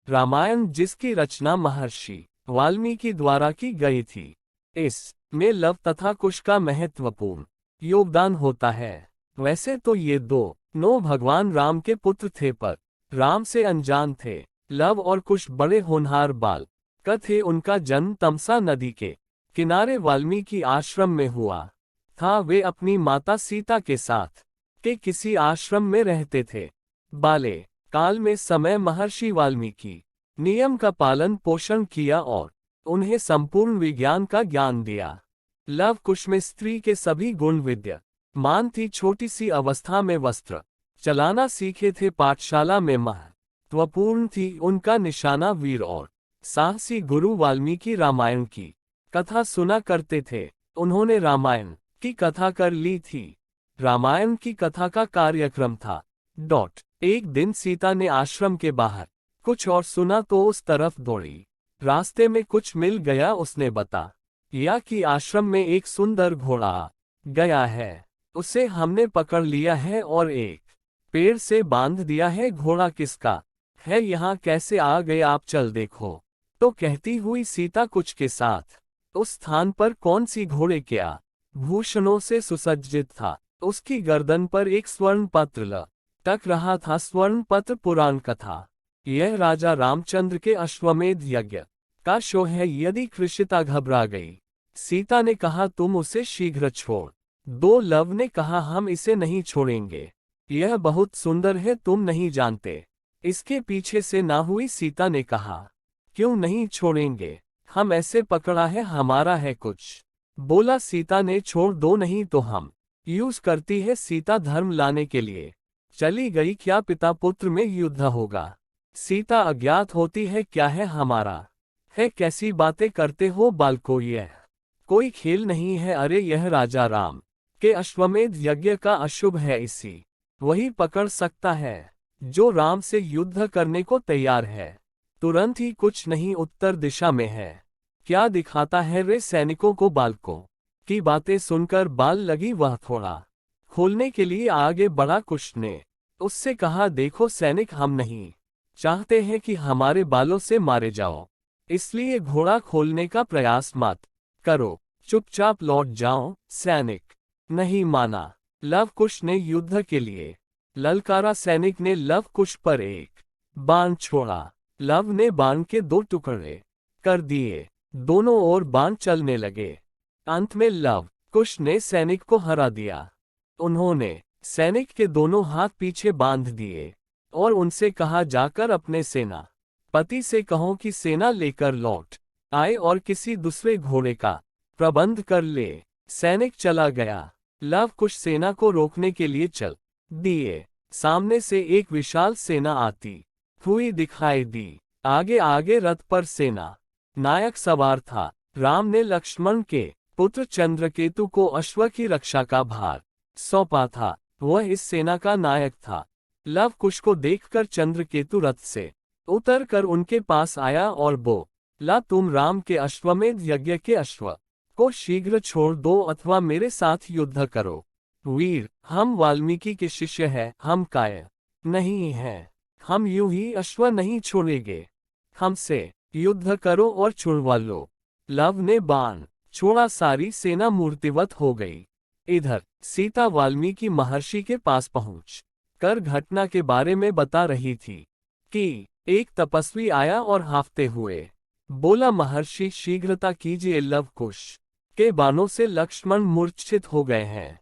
रामायण जिसकी रचना महर्षि वाल्मीकि द्वारा की गई थी, इस में लव तथा कुश का महत्वपूर्ण योगदान होता है। वैसे तो ये दोनों भगवान राम के पुत्र थे, पर राम से अनजान थे। लव और कुश बड़े होनहार बालक थे। उनका जन्म तमसा नदी के किनारे वाल्मीकि आश्रम में हुआ था। वे अपनी माता सीता के साथ के किसी आश्रम में रहते थे। बाले काल में समय महर्षि वाल्मीकि नियम का पालन पोषण किया और उन्हें संपूर्ण विज्ञान का ज्ञान दिया। लव कुश में स्त्री के सभी गुण विद्यमान थी। छोटी सी अवस्था में वस्त्र चलाना सीखे थे। पाठशाला में महत्वपूर्ण थी उनका निशाना। वीर और साहसी गुरु वाल्मीकि रामायण की कथा सुना करते थे। उन्होंने रामायण की कथा कर ली थी। रामायण की कथा का कार्यक्रम था। एक दिन सीता ने आश्रम के बाहर कुछ और सुना तो उस तरफ दौड़ी। रास्ते में कुछ मिल गया। उसने बताया कि आश्रम में एक सुंदर घोड़ा आ गया है। उसे हमने पकड़ लिया है और एक पेड़ से बांध दिया है। घोड़ा किसका है, यहाँ कैसे आ गए आप, चल देखो। तो कहती हुई सीता कुछ के साथ उस स्थान पर कौन सी घोड़े के आभूषणों से सुसज्जित था। उसकी गर्दन पर एक स्वर्ण पत्र लटक रहा था। स्वर्ण पत्र पुराण कथा। यह राजा रामचंद्र के अश्वमेध यज्ञ का शो है। यदि कृषिता घबरा गई, सीता ने कहा तुम उसे शीघ्र छोड़ दो। लव ने कहा हम इसे नहीं छोड़ेंगे, यह बहुत सुंदर है, तुम नहीं जानते इसके पीछे से ना हुई। सीता ने कहा क्यों नहीं छोड़ेंगे, हम ऐसे पकड़ा है, हमारा है कुछ। बोला सीता ने छोड़ दो नहीं तो हम यूज करती है। सीता धर्म लाने के लिए चली गई। क्या पिता पुत्र में युद्ध होगा, सीता अज्ञात होती है। क्या है हमारा है, कैसी बातें करते हो बालको, यह कोई खेल नहीं है। अरे यह राजा राम के अश्वमेध यज्ञ का अशुभ है, इसी वही पकड़ सकता है जो राम से युद्ध करने को तैयार है। तुरंत ही कुछ नहीं उत्तर दिशा में है। क्या दिखाता है रे सैनिकों को। बालकों की बातें सुनकर बाल लगी। वह थोड़ा खोलने के लिए आगे बढ़ा। कुश ने उससे कहा देखो सैनिक, हम नहीं चाहते हैं कि हमारे बालों से मारे जाओ, इसलिए घोड़ा खोलने का प्रयास मत करो, चुपचाप लौट जाओ। सैनिक नहीं माना। लव कुश ने युद्ध के लिए ललकारा। सैनिक ने लव कुश पर एक बाण छोड़ा। लव ने बाण के दो टुकड़े कर दिए। दोनों ओर बाण चलने लगे। अंत में लव कुश ने सैनिक को हरा दिया। उन्होंने सैनिक के दोनों हाथ पीछे बांध दिए और उनसे कहा जाकर अपने सेना पति से कहो कि सेना लेकर लौट आए और किसी दूसरे घोड़े का प्रबंध कर ले। सैनिक चला गया। लव कुश सेना को रोकने के लिए चल दिए। सामने से एक विशाल सेना आती हुई दिखाई दी। आगे आगे रथ पर सेना नायक सवार था। राम ने लक्ष्मण के पुत्र चंद्रकेतु को अश्व की रक्षा का भार सौंपा था। वह इस सेना का नायक था। लव कुश को देखकर चंद्रकेतु रथ से उतरकर उनके पास आया और बोला तुम राम के अश्वमेध यज्ञ के अश्व को शीघ्र छोड़ दो अथवा मेरे साथ युद्ध करो। वीर, हम वाल्मीकि के शिष्य हैं, हम काय नहीं हैं। हम यूं ही अश्व नहीं छोड़ेंगे, हमसे युद्ध करो और छुड़वा लो। लव ने बाण छोड़ा। सारी सेना मूर्तिवत हो गई। इधर सीता वाल्मीकि महर्षि के पास पहुंच कर घटना के बारे में बता रही थी कि एक तपस्वी आया और हांफते हुए बोला महर्षि शीघ्रता कीजिए, लव कुश के बाणों से लक्ष्मण मूर्छित हो गए हैं।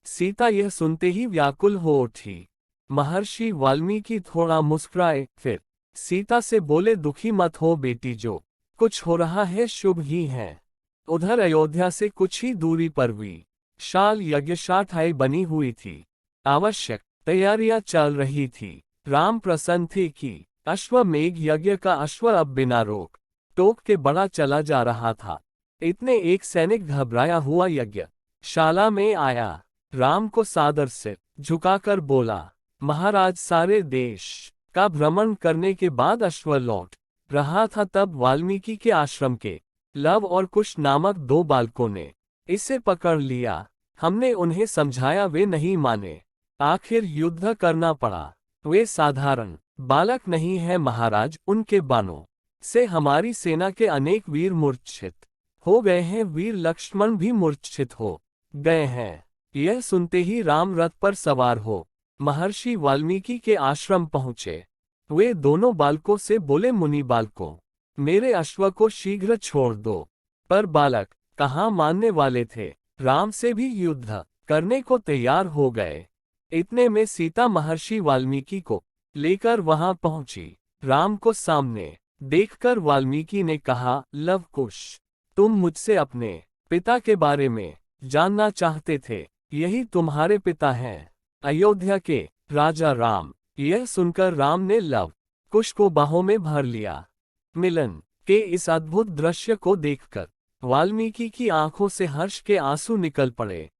सीता यह सुनते ही व्याकुल हो उठी। महर्षि वाल्मीकि थोड़ा मुस्कुराए, फिर सीता से बोले दुखी मत हो बेटी, जो कुछ हो रहा है शुभ ही है। उधर अयोध्या से कुछ ही दूरी पर विशाल यज्ञशालाएं बनी हुई थी। आवश्यक तैयारियां चल रही थी। राम प्रसन्न थे कि अश्वमेध यज्ञ का अश्व अब बिना रोक टोक के बढ़ा चला जा रहा था। इतने एक सैनिक घबराया हुआ यज्ञशाला में आया। राम को सादर से झुकाकर बोला महाराज, सारे देश का भ्रमण करने के बाद अश्व लौट रहा था, तब वाल्मीकि के आश्रम के लव और कुश नामक दो बालकों ने इसे पकड़ लिया। हमने उन्हें समझाया, वे नहीं माने। आखिर युद्ध करना पड़ा। वे साधारण बालक नहीं है महाराज, उनके बाणों से हमारी सेना के अनेक वीर मूर्छित हो गए हैं, वीर लक्ष्मण भी मूर्छित हो गए हैं। यह सुनते ही राम रथ पर सवार हो महर्षि वाल्मीकि के आश्रम पहुँचे। वे दोनों बालकों से बोले, मुनि बालकों, मेरे अश्व को शीघ्र छोड़ दो। पर बालक कहाँ मानने वाले थे, राम से भी युद्ध करने को तैयार हो गए। इतने में सीता महर्षि वाल्मीकि को लेकर वहां पहुंची। राम को सामने देखकर वाल्मीकि ने कहा, लव कुश, तुम मुझसे अपने पिता के बारे में जानना चाहते थे, यही तुम्हारे पिता हैं, अयोध्या के राजा राम। यह सुनकर राम ने लव कुश को बाहों में भर लिया। मिलन के इस अद्भुत दृश्य को देखकर वाल्मीकि की आंखों से हर्ष के आंसू निकल पड़े।